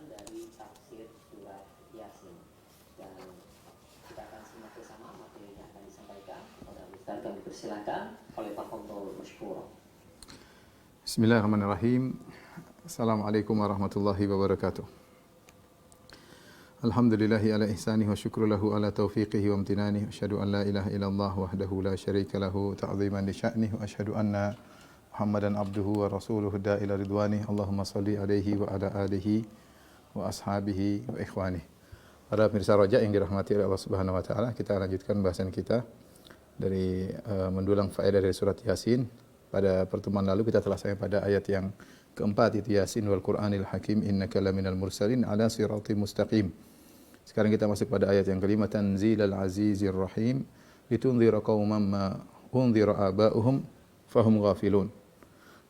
dari tafsir surat Yasin. Dan kita akan simak bersama materi yang akan disampaikan. Pada Ustaz kami persilakan oleh Pak Fadl Mashkur. Bismillahirrahmanirrahim. Assalamualaikum warahmatullahi wabarakatuh. Alhamdulillahi ala ihsanih wa syukru lahu ala taufiqihi wa amtinanih. Asyhadu an la ilaha illallah wahdahu la syarika lahu ta'ziman li sya'nih wa asyhadu anna Muhammadan abduhu wa rasuluhu da'ila ridwanih. Allahumma salli alaihi wa ala alihi wa ashabihi wa ikhwanih. Para pemirsa Raja yang dirahmati oleh Allah Subhanahu wa taala, kita lanjutkan bahasan kita dari mendulang faedah dari surat Yasin. Pada pertemuan lalu kita telah sampai pada ayat yang keempat, itu Yasin wal Qur'anil Hakim innaka laminal mursalin ala siratim mustaqim. Sekarang kita masuk pada ayat yang kelima, Tanzilal Azizir Rahim litunzira qauman ma unzira aba'uhum fahum ghafilun.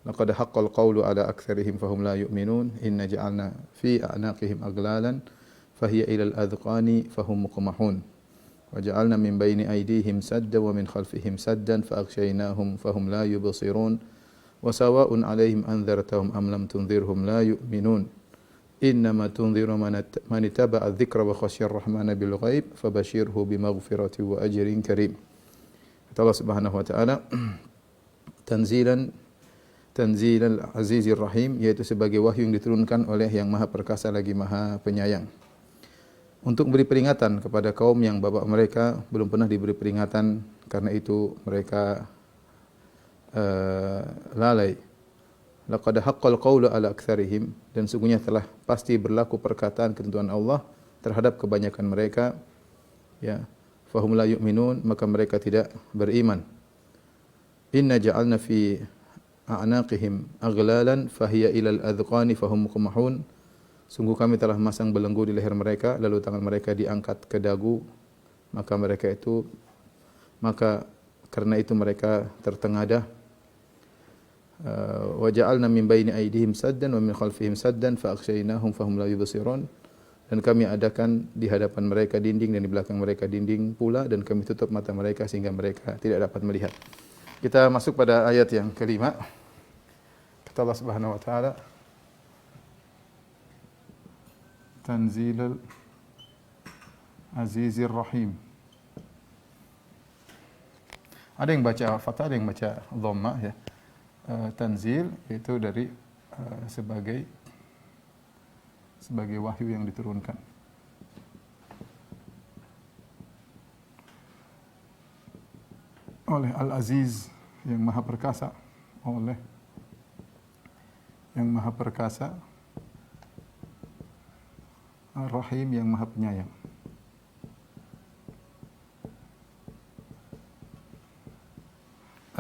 Laqad haqqal qawlu ala aktsarihim fahum la yu'minun. Inna ja'alna fi a'naqihim aglalan fahiya ilal adqani fahum muqmahun. Wa ja'alna min baini aydihim saddan wa min khalfihim saddan fa aghshaynahum fahum la yubsirun. Wa sawa'un 'alaihim anzartahum am lam tunzirhum la yu'minun. Innama tunziru man ittaba'a dzikra wa khasyar rahmana bil ghaib fabashirhu bimaghfirati wa ajrin karim. Kata Allah Subhanahu wa taala, Tanzilal Azizir Rahim, yaitu sebagai wahyu yang diturunkan oleh yang Maha Perkasa lagi Maha Penyayang. Untuk beri peringatan kepada kaum yang bapak mereka belum pernah diberi peringatan, karena itu mereka lalai. Laqad haqqal qawlu ala aktsarihim, dan sungguhnya telah pasti berlaku perkataan ketentuan Allah terhadap kebanyakan mereka, ya, fahum la yu'minun, maka mereka tidak beriman. Inna ja'alna fi a'naqihim aghlalan fahiya ilal adqani fahum muqmahun. Sungguh kami telah masang belenggu di leher mereka, lalu tangan mereka diangkat ke dagu, maka karena itu mereka tertengadah. Wa ja'alna min baini aydihim saddan wa min khalfihim saddan fa aghshaynahum fahum la yubsirun. Dan kami adakan di hadapan mereka dinding dan di belakang mereka dinding pula, dan kami tutup mata mereka sehingga mereka tidak dapat melihat. Kita masuk pada ayat yang kelima. Kata Allah Subhanahu wa taala, Tanzilal Azizir Rahim. Ada yang baca fathah, ada yang baca dhammah, ya. Tanzil itu dari sebagai wahyu yang diturunkan. Oleh Al-Aziz yang Maha Perkasa, oleh yang Maha Perkasa, Ar-Rahim yang Maha Penyayang.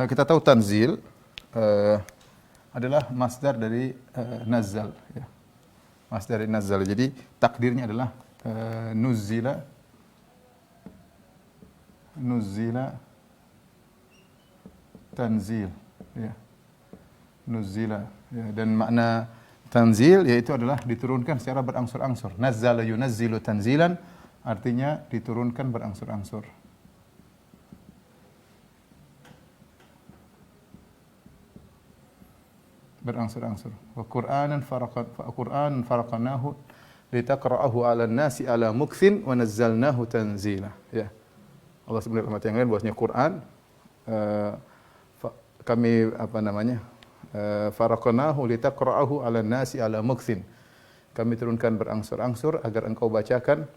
Kita tahu tanzil adalah masdar dari nazzal, ya. Masdar dari nazzal. Jadi takdirnya adalah nuzzila tanzil, ya. Nuzzila, ya. Dan makna tanzil yaitu adalah diturunkan secara berangsur-angsur. Nazzala yunazzilu tanzilan, artinya diturunkan berangsur-angsur. Berangsur-angsur. Wa Qur'anan faraqnahu litaqra'ahu 'alan nasi 'ala mukthin wa nazzalnahu tanzila. Ya. Allah sebenarnya dalam yang lain bahwasanya Quran kami faraqnahu litaqra'ahu 'alan nasi 'ala mukthin. Kami turunkan berangsur-angsur agar engkau bacakan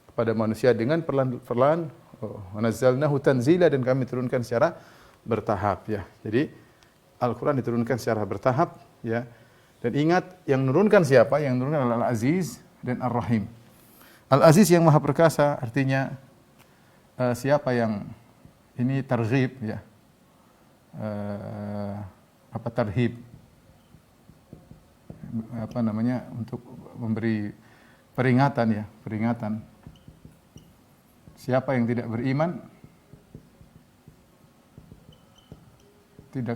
kepada manusia dengan perlahan-lahan. Wa nazzalnahu tanzila, dan kami turunkan secara bertahap, ya. Jadi Al-Quran diturunkan secara bertahap, ya. Dan ingat, yang menurunkan siapa? Yang menurunkan adalah Al-Aziz dan Ar-Rahim. Al-Aziz yang Maha Perkasa, artinya siapa yang ini targhib, ya. Tarhib. Untuk memberi peringatan, ya, peringatan. Siapa yang tidak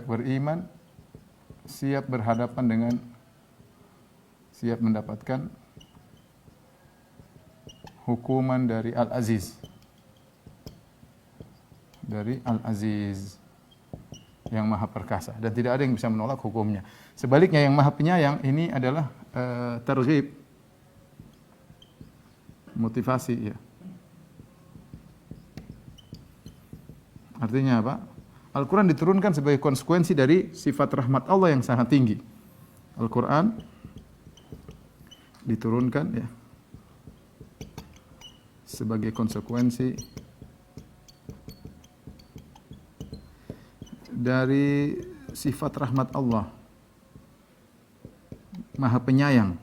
beriman, siap berhadapan dengan, siap mendapatkan hukuman dari Al-Aziz. Dari Al-Aziz yang Maha Perkasa, dan tidak ada yang bisa menolak hukumnya. Sebaliknya yang Maha Penyayang ini adalah targhib, Motivasi, ya. Artinya apa? Al-Quran diturunkan sebagai konsekuensi dari sifat rahmat Allah yang sangat tinggi. Al-Quran diturunkan, ya, sebagai konsekuensi dari sifat rahmat Allah, Maha Penyayang,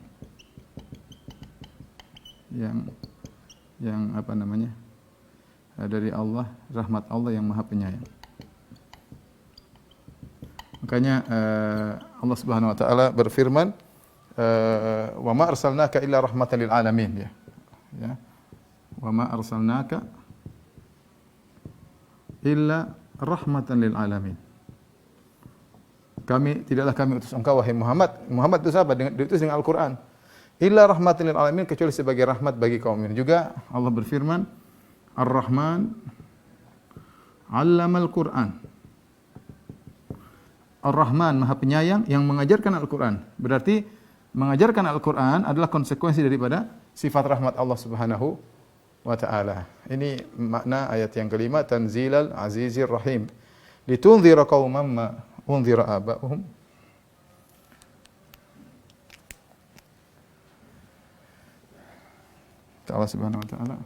yang apa namanya? Dari Allah, rahmat Allah yang Maha Penyayang. Makanya Allah Subhanahu wa taala berfirman, "Wa ma arsalnaka illa rahmatan lil alamin." Ya. Wa ma arsalnaka illa rahmatan lil alamin. Tidaklah kami utus engkau wahai Muhammad. Muhammad itu siapa? Diutus dengan Al-Qur'an. Illa rahmatan lil alamin, kecuali sebagai rahmat bagi kaum mukminin. Juga Allah berfirman, Ar-Rahman 'allamal Qur'an. Ar-Rahman, Maha Penyayang yang mengajarkan Al-Qur'an. Berarti mengajarkan Al-Qur'an adalah konsekuensi daripada sifat rahmat Allah Subhanahu wa taala. Ini makna ayat yang kelima, Tanzilal Azizir Rahim. Litunzira qauman ma unzira aba'uhum. Allah Subhanahu wa taala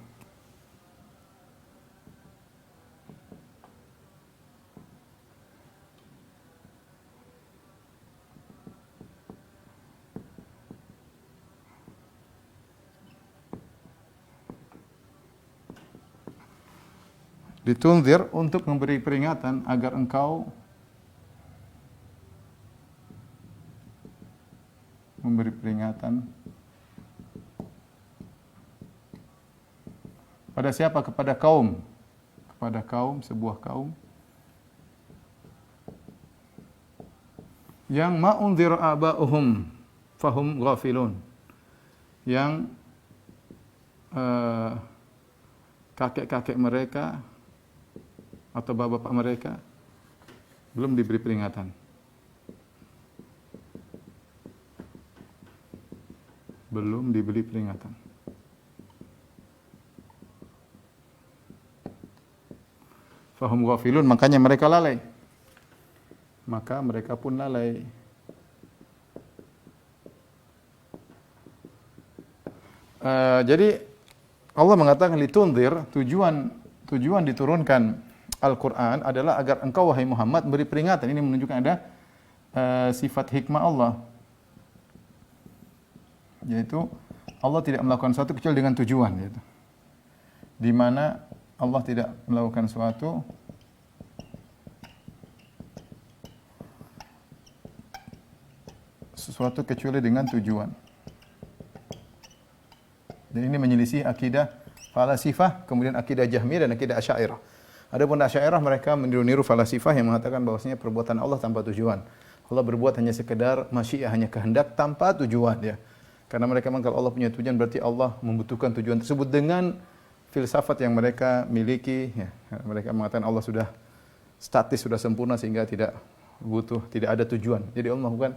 ditunzir untuk memberi peringatan agar engkau memberi peringatan pada siapa? Kepada kaum, sebuah kaum yang ma'unzir aba'uhum fahum ghafilun, yang kakek-kakek mereka atau bapak-bapak mereka belum diberi peringatan. Belum diberi peringatan. Fahum ghafilun, makanya mereka lalai. Maka mereka pun lalai. Jadi Allah mengatakan litunzir, tujuan diturunkan Al-Quran adalah agar engkau wahai Muhammad beri peringatan. Ini menunjukkan ada sifat hikmah Allah, yaitu Allah tidak melakukan sesuatu kecuali dengan tujuan, yaitu di mana Allah tidak melakukan sesuatu kecuali dengan tujuan. Dan ini menyelisih akidah falasifah, kemudian akidah Jahmiyah dan akidah Asy'ariyah. Adapun Asy'ariyah mereka meniru falasifah yang mengatakan bahwasanya perbuatan Allah tanpa tujuan. Allah berbuat hanya sekedar masyiah, hanya kehendak tanpa tujuan, ya. Karena mereka mengatakan kalau Allah punya tujuan berarti Allah membutuhkan tujuan tersebut dengan filsafat yang mereka miliki, ya. Mereka mengatakan Allah sudah statis, sudah sempurna sehingga tidak ada tujuan. Jadi Allah melakukan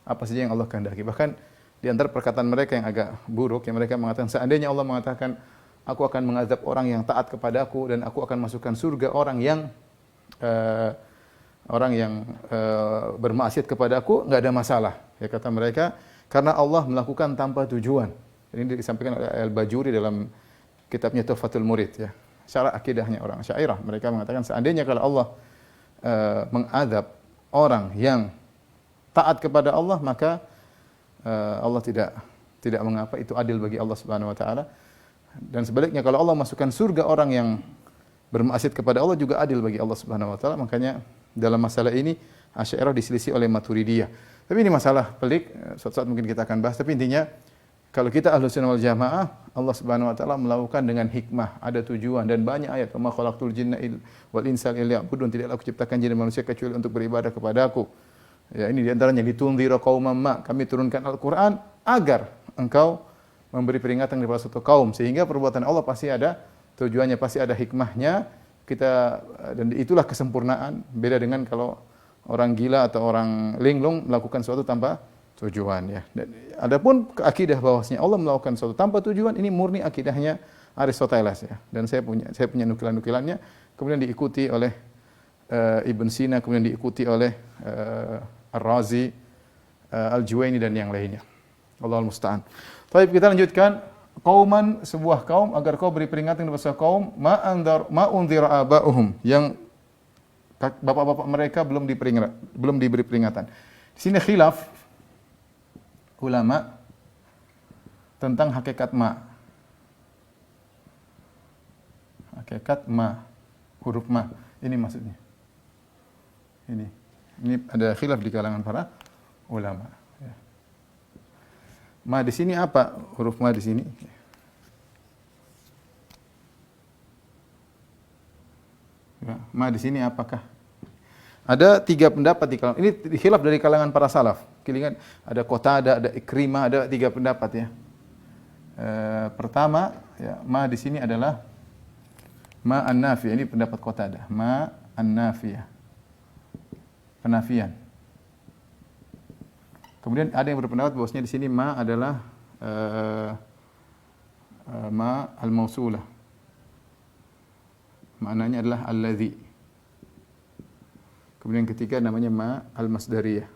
apa saja yang Allah kehendaki. Bahkan di antara perkataan mereka yang agak buruk, yang mereka mengatakan seandainya Allah mengatakan aku akan mengazab orang yang taat kepadaku dan aku akan masukkan surga orang yang bermaksiat kepadaku, enggak ada masalah. Ya kata mereka, karena Allah melakukan tanpa tujuan. Ini disampaikan oleh Al-Bajuri dalam kitabnya Tuhfatul Murid, ya. Syarah akidahnya orang Asy'ariyah. Mereka mengatakan seandainya kalau Allah mengazab orang yang taat kepada Allah, maka Allah tidak mengapa, itu adil bagi Allah Subhanahu wa taala. Dan sebaliknya kalau Allah masukkan surga orang yang bermaksiat kepada Allah juga adil bagi Allah Subhanahu wa taala. Makanya dalam masalah ini Asy'ariyah diselisih oleh Maturidiyah. Tapi ini masalah pelik, suatu saat mungkin kita akan bahas. Tapi intinya kalau kita Ahlussunnah wal Jamaah, Allah Subhanahu wa taala melakukan dengan hikmah, ada tujuan dan banyak ayat, "Wa ma khalaqtul jinna wal insa illa liya'budun." Tidaklah aku ciptakan jin dan manusia kecuali untuk beribadah kepadaku. Ya, ini di antaranya litunzira qauman ma, kami turunkan Al-Qur'an agar engkau memberi peringatan kepada suatu kaum, sehingga perbuatan Allah pasti ada tujuannya, pasti ada hikmahnya. Dan itulah kesempurnaan. Beda dengan kalau orang gila atau orang linglung melakukan sesuatu tanpa tujuan ya. Dan adapun akidah bahwasanya Allah melakukan sesuatu tanpa tujuan, ini murni akidahnya Aristoteles ya. Dan saya punya nukilan-nukilannya, kemudian diikuti oleh Ibn Sina, kemudian diikuti oleh Ar-Razi, Al-Juwaini dan yang lainnya. Allahul musta'an. Baik, kita lanjutkan. Qauman, sebuah kaum, agar kau beri peringatan kepada sebuah kaum, ma unzira aba'uhum, yang bapak-bapak mereka belum diberi peringatan. Di sini khilaf ulama tentang hakikat ma. Hakikat ma, huruf ma. Ini maksudnya. Ini ada khilaf di kalangan para ulama. Ya. Ma di sini apa? Huruf ma di sini. Ya, ma di sini apakah? Ada 3 pendapat di kalangan. Ini khilaf dari kalangan para salaf. Kilingan ada Qatadah, ada Ikrimah, ada 3 pendapat ya. Pertama, ya, ma di sini adalah ma an-nafiyah. Ini pendapat Qatadah. Ma an-nafiyah. Penafian. Kemudian ada yang berpendapat bahwasanya di sini ma adalah ma al-mausulah. Maknanya adalah alladzi. Kemudian yang ketiga namanya ma al-masdariyah.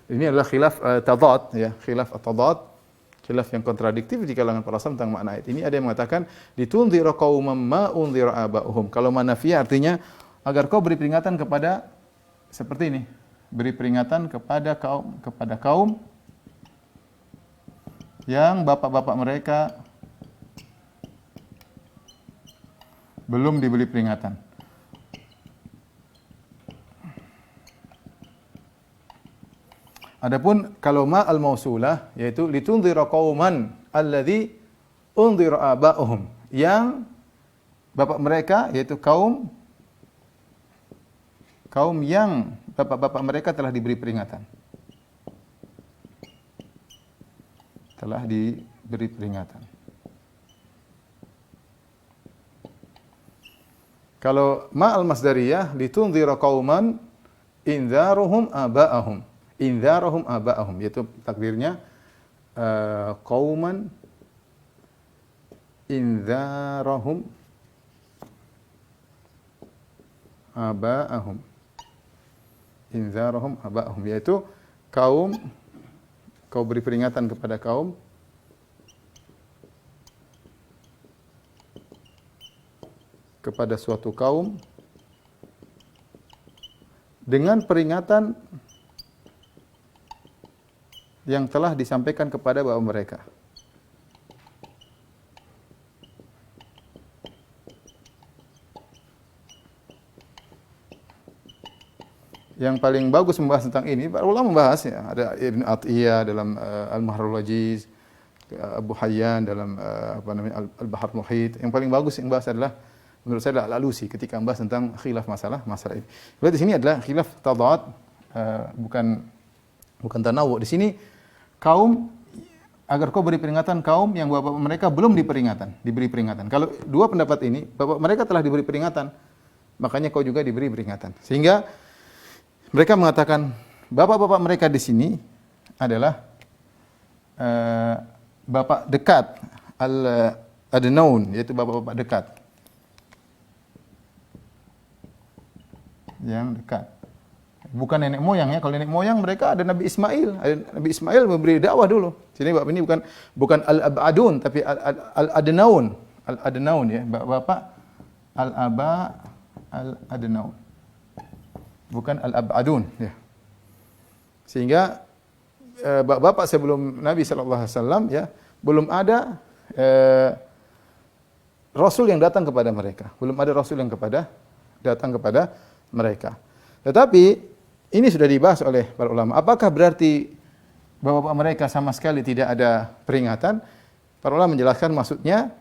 Ini adalah khilaf tadad ya, khilaf at-tadad, khilaf yang kontradiktif di kalangan para salaf tentang makna ayat. Ini ada yang mengatakan litunzira qauman ma unzira aba'uhum. Kalau manafiyah artinya agar kau beri peringatan kepada seperti ini. Beri peringatan kepada kaum yang bapak-bapak mereka belum diberi peringatan. Adapun kalau ma al-mausulah yaitu litunzira qauman alladzi unzira aba'uhum, yang bapak mereka yaitu kaum yang bapak-bapak mereka telah diberi peringatan. Telah diberi peringatan. Kalau ma al-masdariyah litunzira qauman inzaruhum aba'ahum. Inzaruhum aba'ahum, yaitu takdirnya qauman inzaruhum aba'ahum. Inzaruhum aba'ahum, yaitu kau beri peringatan kepada kaum kepada suatu kaum dengan peringatan yang telah disampaikan kepada bapak mereka. Yang paling bagus membahas tentang ini, para ulama membahas ya, ada Ibn Atiyah dalam Al-Mahrul Wajiz, Abu Hayyan dalam Al-Bahar Muhit. Yang paling bagus yang bahas adalah menurut saya adalah Al-Alusi ketika membahas tentang khilaf masalah ini. Lihat di sini adalah khilaf tadad, bukan tanawu. Di sini kaum, agar kau beri peringatan kaum yang bapak mereka belum diberi peringatan. Kalau 2 pendapat ini, bapak mereka telah diberi peringatan, makanya kau juga diberi peringatan. Sehingga mereka mengatakan bapak-bapak mereka di sini adalah bapak dekat, al-adnaun, yaitu bapak-bapak dekat. Yang dekat. Bukan nenek moyang ya. Kalau nenek moyang mereka ada Nabi Ismail. Nabi Ismail memberi dakwah dulu. Sini bapak ini bukan al-abadun tapi al-adnaun. Al-adnaun ya. Bapak al-aba al-adnaun. Bukan al-abadun ya. Sehingga bapak sebelum Nabi sallallahu alaihi wasallam ya, belum ada rasul yang datang kepada mereka. Belum ada rasul yang datang kepada mereka. Tetapi ini sudah dibahas oleh para ulama. Apakah berarti bapak-bapak mereka sama sekali tidak ada peringatan? Para ulama menjelaskan maksudnya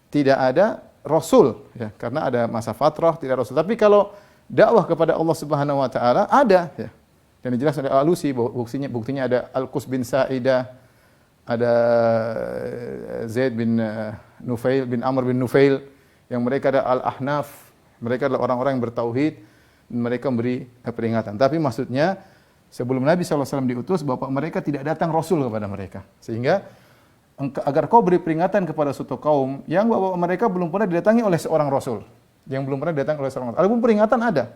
tidak ada rasul ya, karena ada masa fatrah tidak rasul. Tapi kalau dakwah kepada Allah Subhanahu wa taala ada ya. Dan dijelaskan oleh Al-Alusi buktinya ada Al-Qus bin Sa'idah, ada Zaid bin Nufail bin Amr bin Nufail, yang mereka ada Al-Ahnaf, mereka adalah orang-orang yang bertauhid, mereka memberi peringatan. Tapi maksudnya Sebelum Nabi SAW diutus, bapak mereka tidak datang Rasul kepada mereka. Sehingga agar kau beri peringatan kepada suatu kaum yang bapak mereka belum pernah didatangi oleh seorang Rasul. Yang belum pernah didatangi oleh seorang Rasul. Adapun peringatan ada.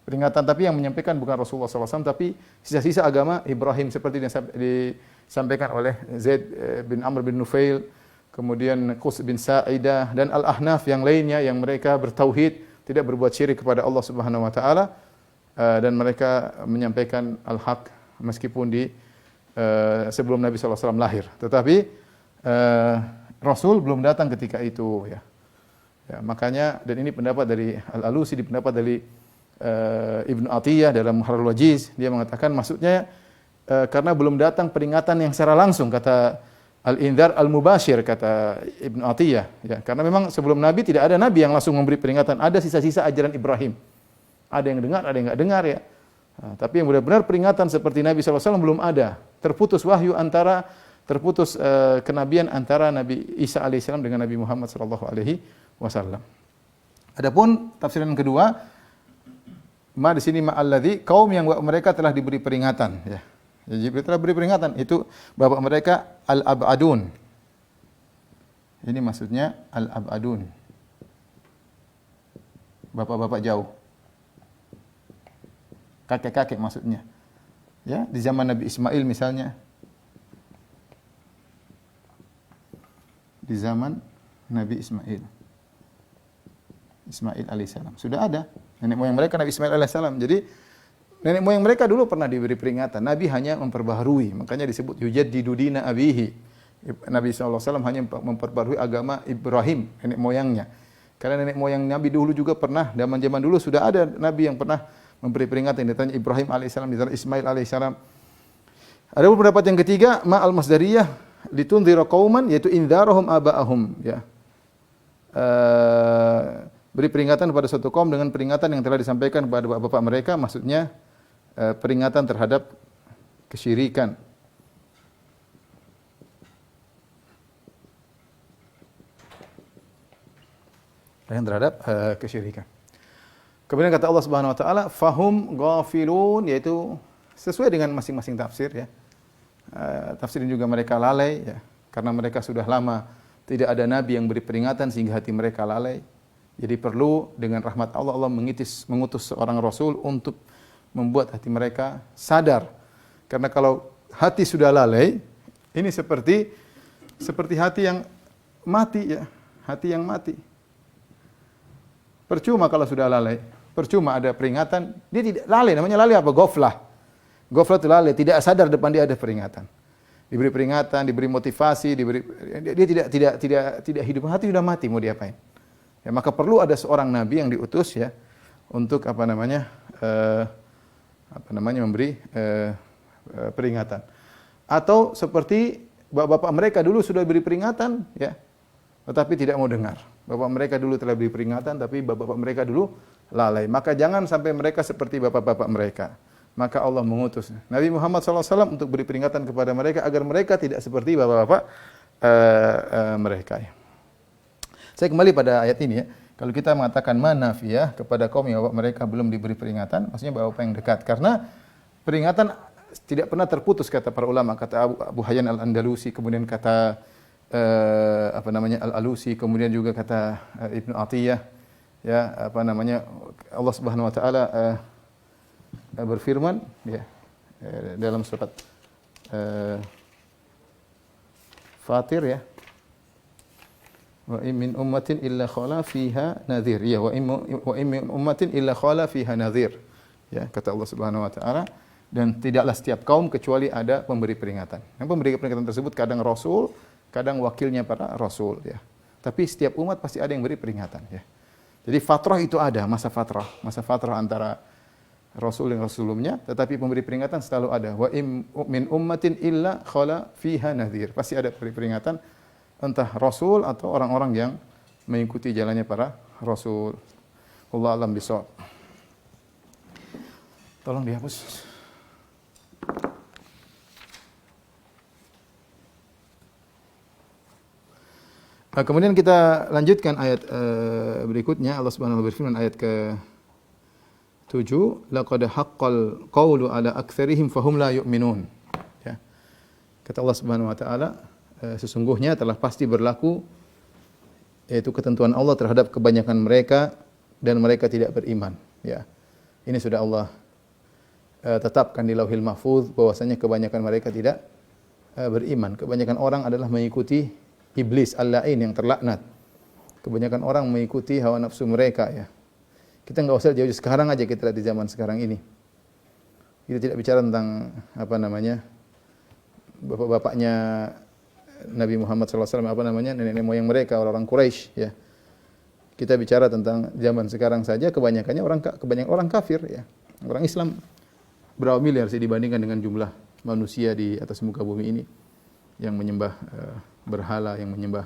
Peringatan tapi yang menyampaikan bukan Rasulullah SAW, tapi sisa-sisa agama Ibrahim seperti yang disampaikan oleh Zaid bin Amr bin Nufail, kemudian Qus bin Sa'idah, dan Al-Ahnaf yang lainnya yang mereka bertauhid, tidak berbuat syirik kepada Allah Subhanahu wa taala. Dan mereka menyampaikan al-haq meskipun sebelum Nabi SAW lahir. Tetapi Rasul belum datang ketika itu, ya. Makanya, dan ini pendapat dari Al-Alusi, pendapat dari Ibnu Atiyah dalam Muharrarul Wajiz, dia mengatakan maksudnya karena belum datang peringatan yang secara langsung, kata Al-Indhar Al-Mubashir, kata Ibnu Atiyah, ya. Karena memang sebelum Nabi tidak ada Nabi yang langsung memberi peringatan, ada sisa-sisa ajaran Ibrahim. Ada yang dengar, ada yang enggak dengar, ya. Nah, tapi yang benar-benar peringatan seperti Nabi SAW belum ada. Terputus wahyu kenabian antara Nabi Isa alaihissalam dengan Nabi Muhammad SAW. Adapun tafsiran kedua, di sini ma'alladzi, kaum yang mereka telah diberi peringatan, ya. Jibril telah beri peringatan, itu bapak mereka al-abadun. Ini maksudnya al-abadun. Bapak-bapak jauh. Kakek-kakek maksudnya. Ya, di zaman Nabi Ismail misalnya. Di zaman Nabi Ismail alaihissalam sudah ada nenek moyang mereka Nabi Ismail alaihissalam. Jadi nenek moyang mereka dulu pernah diberi peringatan. Nabi hanya memperbaharui, makanya disebut yujaddidu dina abihi. Nabi SAW hanya memperbaharui agama Ibrahim, nenek moyangnya. Karena nenek moyang Nabi dulu juga pernah, zaman dulu sudah ada Nabi yang pernah memberi peringatan, yang ditanya Ibrahim alaihissalam, ditanya Ismail alaihissalam. Ada pendapat yang ketiga, ma'al masdariyah litunzira qauman, yaitu indharahum aba'ahum, ya. Beri peringatan kepada suatu kaum dengan peringatan yang telah disampaikan kepada bapak mereka, maksudnya peringatan terhadap kesyirikan. Terhadap kesyirikan. Kemudian kata Allah Subhanahu wa taala, fahum ghafilun, yaitu sesuai dengan masing-masing tafsir, ya. Tafsir juga mereka lalai, ya, karena mereka sudah lama tidak ada nabi yang beri peringatan sehingga hati mereka lalai. Jadi perlu dengan rahmat Allah, Allah mengutus seorang rasul untuk membuat hati mereka sadar. Karena kalau hati sudah lalai, ini seperti hati yang mati, ya, hati yang mati. Percuma kalau sudah lalai, percuma ada peringatan, dia tidak lalai. Namanya lalai apa? Ghaflah. Ghaflah itu lalai, tidak sadar depan dia ada peringatan. Diberi peringatan, diberi motivasi, dia tidak hidup, hati sudah mati, mau diapain? Ya, maka perlu ada seorang nabi yang diutus, ya, untuk memberi peringatan. Atau seperti bapak mereka dulu sudah beri peringatan, ya, tetapi tidak mau dengar. Bapak mereka dulu telah beri peringatan, tapi bapak mereka dulu lalai. Maka jangan sampai mereka seperti bapak-bapak mereka. Maka Allah mengutus Nabi Muhammad SAW untuk beri peringatan kepada mereka agar mereka tidak seperti bapak-bapak mereka. Saya kembali pada ayat ini, ya. Kalau kita mengatakan manafiyah kepada kaum yang bapak mereka belum diberi peringatan, maksudnya bapak yang dekat. Karena peringatan tidak pernah terputus, kata para ulama, kata Abu Hayyan Al-Andalusi, kemudian kata Al-Alusi, kemudian juga kata Ibnu Atiyah, ya, Allah Subhanahu wa taala berfirman, ya, dalam surat Fatir, ya, wa in min ummatin illa khala fiha nadhir, ya, wa in min ummatin illa khala fiha nadhir, ya, kata Allah Subhanahu wa taala, dan tidaklah setiap kaum kecuali ada pemberi peringatan. Yang pemberi peringatan tersebut kadang rasul, kadang wakilnya para rasul, ya. Tapi setiap umat pasti ada yang beri peringatan, ya. Jadi fatrah itu ada, masa fatrah antara rasul dan rasul sebelumnya, tetapi pemberi peringatan selalu ada. Wa min ummatin illa khala fiha nadhir. Pasti ada pemberi peringatan, entah rasul atau orang-orang yang mengikuti jalannya para rasul. Wallahu a'lam bishawab. Tolong dihapus. Kemudian kita lanjutkan ayat berikutnya. Allah Subhanahu wa taala berfirman ayat ke 7, laqad haqqal qawlu ala aktsarihim fahum la yu'minun. Ya. Kata Allah Subhanahu wa taala, sesungguhnya telah pasti berlaku yaitu ketentuan Allah terhadap kebanyakan mereka dan mereka tidak beriman. Ya. Ini sudah Allah tetapkan di Lauhil Mahfuz bahwasanya kebanyakan mereka tidak beriman. Kebanyakan orang adalah mengikuti iblis al-la'in yang terlaknat. Kebanyakan orang mengikuti hawa nafsu mereka, ya. Kita enggak usah jauh sekarang aja, kita lihat di zaman sekarang ini. Kita tidak bicara tentang bapak-bapaknya Nabi Muhammad SAW, nenek moyang mereka, orang-orang Quraisy, ya. Kita bicara tentang zaman sekarang saja, kebanyakan orang kafir, ya. Orang Islam berapa miliar sih dibandingkan dengan jumlah manusia di atas muka bumi ini yang menyembah berhala, yang menyembah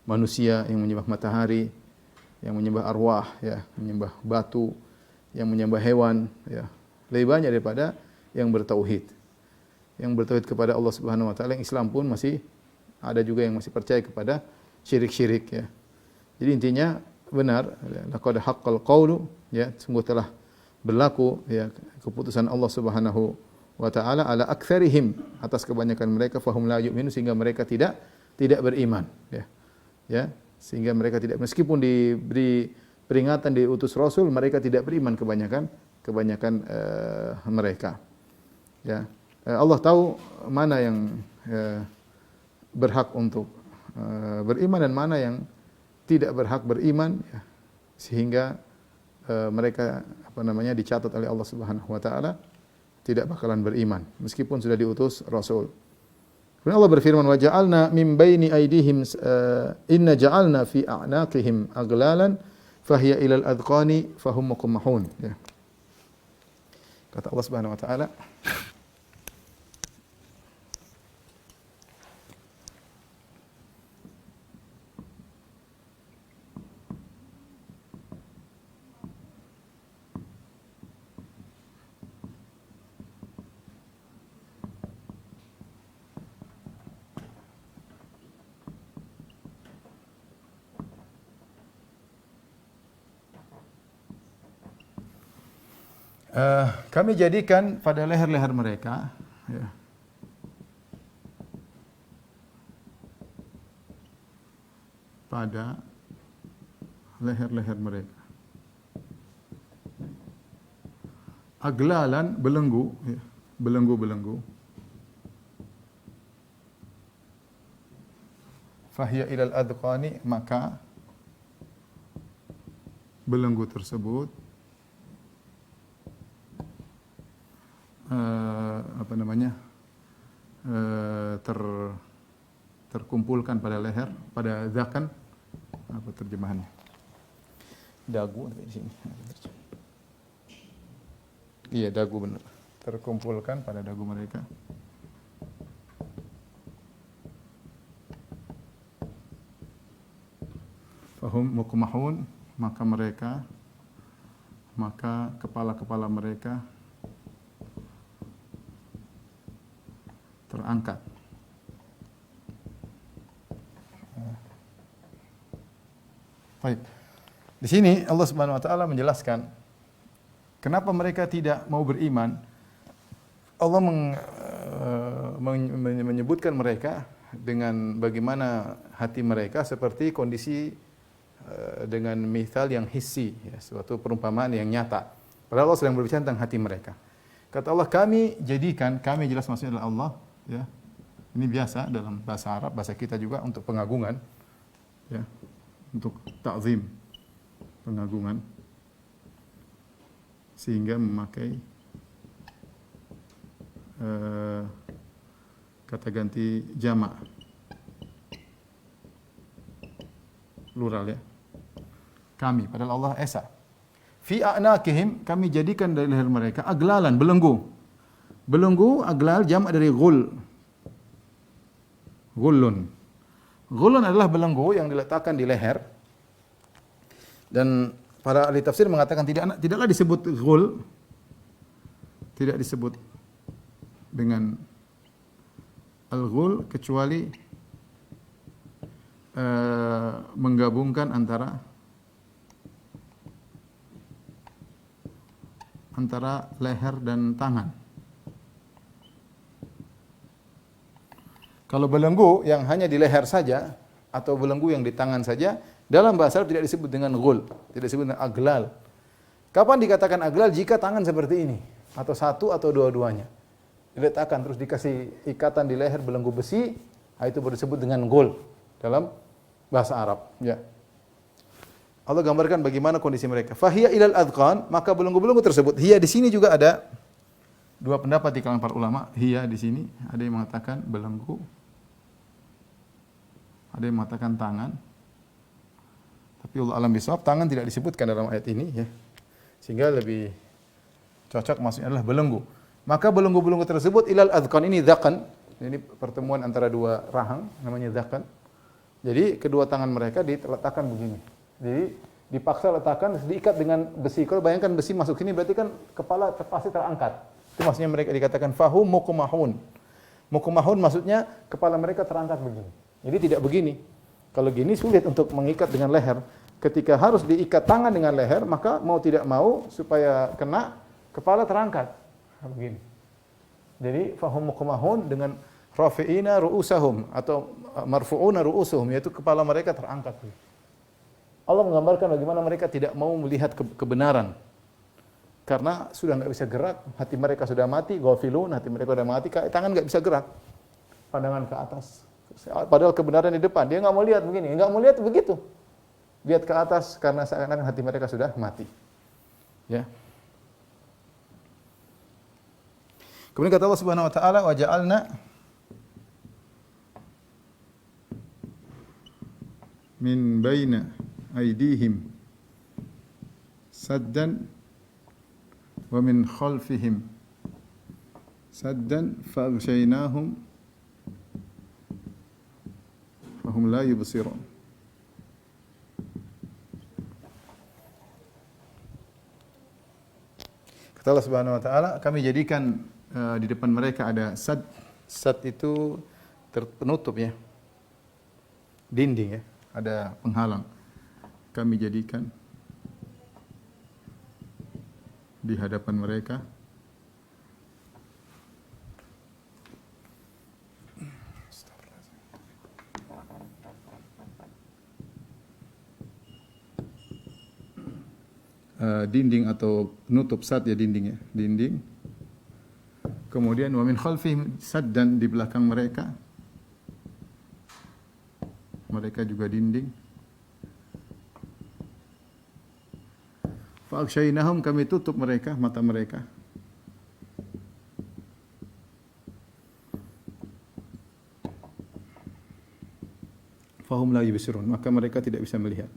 manusia, yang menyembah matahari, yang menyembah arwah, ya, menyembah batu, yang menyembah hewan, ya. Lebih banyak daripada yang bertauhid. Yang bertauhid kepada Allah Subhanahu wa taala, yang Islam pun masih ada juga yang masih percaya kepada syirik-syirik, ya. Jadi intinya benar, laqad haqqal qawlu, ya, sungguh telah berlaku, ya, keputusan Allah Subhanahu wa taala ala aktsarihim, atas kebanyakan mereka, fahum la yu'minu, sehingga mereka tidak beriman, ya. Ya, sehingga mereka tidak, meskipun diberi peringatan, diutus rasul, mereka tidak beriman kebanyakan mereka. Ya. Allah tahu mana yang berhak untuk beriman dan mana yang tidak berhak beriman, ya. Sehingga mereka dicatat oleh Allah Subhanahu wa taala tidak bakalan beriman meskipun sudah diutus rasul. Kemudian Allah berfirman, wa ja'alna min baini aydihim inna ja'alna fi a'naqihim aghlalan fahiya ilal adqani fahum muqmahun, ya. Kata Allah Subhanahu wa taala, kami jadikan pada leher-leher mereka, ya, pada leher-leher mereka aglalan, belenggu, ya, belenggu. Fahiya ilal adqani, maka belenggu tersebut terkumpulkan pada leher, pada zakan, apa terjemahannya? Dagu di sini. Iya, dagu benar. Terkumpulkan pada dagu mereka. Fahum muqmahun, maka kepala-kepala mereka terangkat. Baik. Di sini Allah Subhanahu wa taala menjelaskan kenapa mereka tidak mau beriman. Allah menyebutkan mereka dengan bagaimana hati mereka seperti kondisi dengan mithal yang hissi, ya, suatu perumpamaan yang nyata. Padahal Allah sedang berbicara tentang hati mereka. Kata Allah, kami jadikan, kami jelas maksudnya adalah Allah, ya. Ini biasa dalam bahasa Arab, bahasa kita juga untuk pengagungan, ya, untuk ta'zim, pengagungan, sehingga memakai kata ganti jamak, plural, ya. Kami, padahal Allah esa. Fi a'naqihim, kami jadikan dari leher mereka aglalan, belenggu. Belenggu, aglal, jamak dari ghul. Ghullun. Ghullun adalah belenggu yang diletakkan di leher. Dan para ahli tafsir mengatakan tidaklah disebut ghul, tidak disebut dengan al-ghul kecuali menggabungkan antara antara leher dan tangan. Kalau belenggu yang hanya di leher saja atau belenggu yang di tangan saja, dalam bahasa Arab tidak disebut dengan ghul, tidak disebut dengan aglal. Kapan dikatakan aglal? Jika tangan seperti ini, atau satu atau dua-duanya diletakkan terus dikasih ikatan di leher belenggu besi, itu baru disebut dengan ghul dalam bahasa Arab. Ya. Allah gambarkan bagaimana kondisi mereka. Fahiya ilal adqan, maka belenggu-belenggu tersebut. Hiya di sini juga ada dua pendapat di kalangan para ulama. Hiya di sini ada yang mengatakan belenggu, ada yang mengatakan tangan. Tapi Allah alam bisawab, tangan tidak disebutkan dalam ayat ini, ya. Sehingga lebih cocok maksudnya adalah belenggu. Maka belenggu-belenggu tersebut ilal adqan, ini dzaqan. Ini pertemuan antara dua rahang namanya dzaqan. Jadi kedua tangan mereka diletakkan begini. Jadi dipaksa letakkan, diikat dengan besi. Kalau bayangkan besi masuk sini berarti kan kepala pasti terangkat. Itu maksudnya mereka dikatakan fahum muqmahun. Muqmahun maksudnya kepala mereka terangkat begini. Jadi tidak begini. Kalau gini sulit untuk mengikat dengan leher. Ketika harus diikat tangan dengan leher, maka mau tidak mau supaya kena, kepala terangkat. Nah, begini. Jadi fahum muqmahun dengan rafi'ina ru'usahum atau marfu'una ru'usuhum, yaitu kepala mereka terangkat. Allah menggambarkan bagaimana mereka tidak mau melihat kebenaran. Karena sudah enggak bisa gerak, hati mereka sudah mati, ghafilun, hati mereka sudah mati, tangan enggak bisa gerak. Pandangan ke atas. Padahal kebenaran di depan, dia enggak mau lihat begini, enggak mau lihat begitu. Lihat ke atas karena seakan-akan hati mereka sudah mati. Ya. Kemudian kata Allah Subhanahu wa taala, "Wa ja'alna min baina aydihim saddan wa min khalfihim saddan faghshaynahum fahum la yubsirun." Kata Allah Subhanahu wa taala, kami jadikan di depan mereka ada sad. Sad itu terpenutup, ya. Dinding, ya. Ada penghalang. Kami jadikan di hadapan mereka dinding atau penutup, sad ya, dinding, ya, dinding. Kemudian wa min khalfihim saddan, di belakang mereka juga dinding. Fa aghshaynahum, kami tutup mereka, mata mereka. Fahum la yubsirun, maka mereka tidak bisa melihat.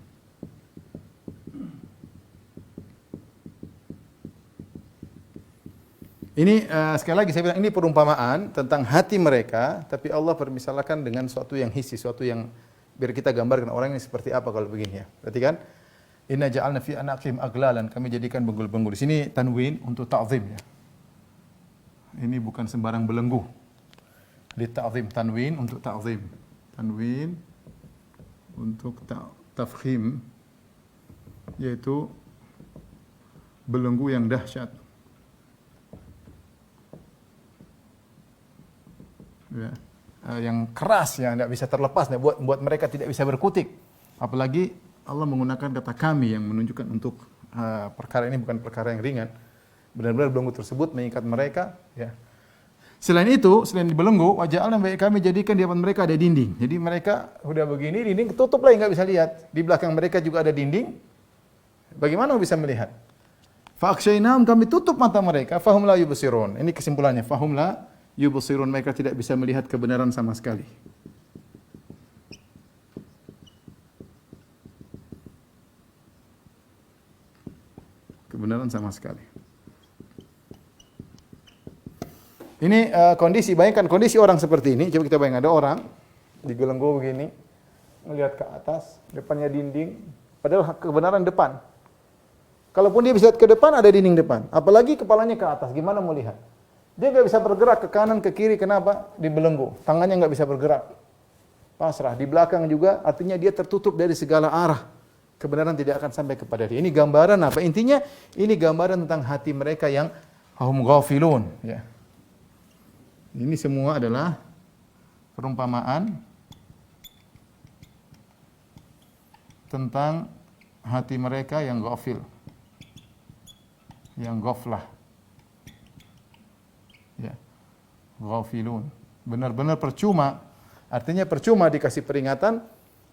Ini sekali lagi saya bilang, ini perumpamaan tentang hati mereka, tapi Allah permisalkan dengan sesuatu yang hissi, sesuatu yang biar kita gambarkan orang ini seperti apa kalau begini, ya. Berarti kan inna ja'alna fi anaqihim aglalan, kami jadikan benggul-benggul. Di sini tanwin untuk ta'zim, ya. Ini bukan sembarang belenggu. Di ta'zim, tanwin untuk ta'zim. Tanwin untuk tafkhim, yaitu belenggu yang dahsyat. Ya, yang keras, ya, tidak bisa terlepas, buat mereka tidak bisa berkutik. Apalagi Allah menggunakan kata kami yang menunjukkan untuk perkara ini bukan perkara yang ringan. Benar-benar belenggu tersebut mengikat mereka, ya. Selain itu, selain di belenggu, waja'alna, kami jadikan di depan mereka ada dinding. Jadi mereka udah begini, dinding ketutup lah, nggak bisa lihat. Di belakang mereka juga ada dinding. Bagaimana bisa melihat? Fa aghshaynahum, kami tutup mata mereka, fahum la yubsirun. Ini kesimpulannya, fahum la yubsirun, mereka tidak bisa melihat kebenaran sama sekali. Kebenaran sama sekali. Ini kondisi, bayangkan kondisi orang seperti ini. Coba kita bayangkan, ada orang digelenggu begini, melihat ke atas, depannya dinding, padahal kebenaran depan. Kalaupun dia bisa lihat ke depan, ada dinding depan. Apalagi kepalanya ke atas, gimana mau lihat? Dia nggak bisa bergerak ke kanan, ke kiri, kenapa? Dibelenggu. Tangannya nggak bisa bergerak. Pasrah. Di belakang juga, artinya dia tertutup dari segala arah. kebenaran tidak akan sampai kepada dia. Ini gambaran apa? Intinya ini gambaran tentang hati mereka yang hum ghafilun, ya. Ini semua adalah perumpamaan tentang hati mereka yang ghafil, yang ghaflah. Ya. Ghafilun. Benar-benar percuma. Artinya percuma dikasih peringatan,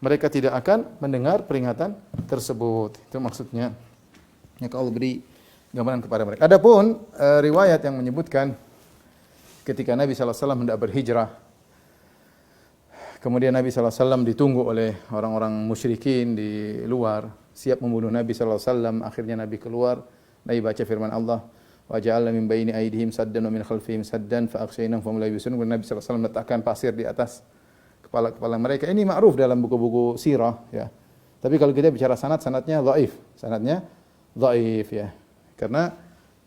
mereka tidak akan mendengar peringatan tersebut. Itu maksudnya. Ya, kalau beri gambaran kepada mereka. Adapun riwayat yang menyebutkan ketika Nabi SAW hendak berhijrah, kemudian Nabi SAW ditunggu oleh orang-orang musyrikin di luar, siap membunuh Nabi SAW. Akhirnya Nabi keluar, Nabi baca firman Allah, wa ja'alna min baini aydihim saddan wa min khalfihim saddan fa aghshaynahum fa hum la yubsirun. Nabi SAW meletakkan pasir di atas kepala-kepala mereka. Ini ma'ruf dalam buku-buku sirah, ya. Tapi kalau kita bicara sanadnya dhaif. Sanadnya dhaif, ya. Karena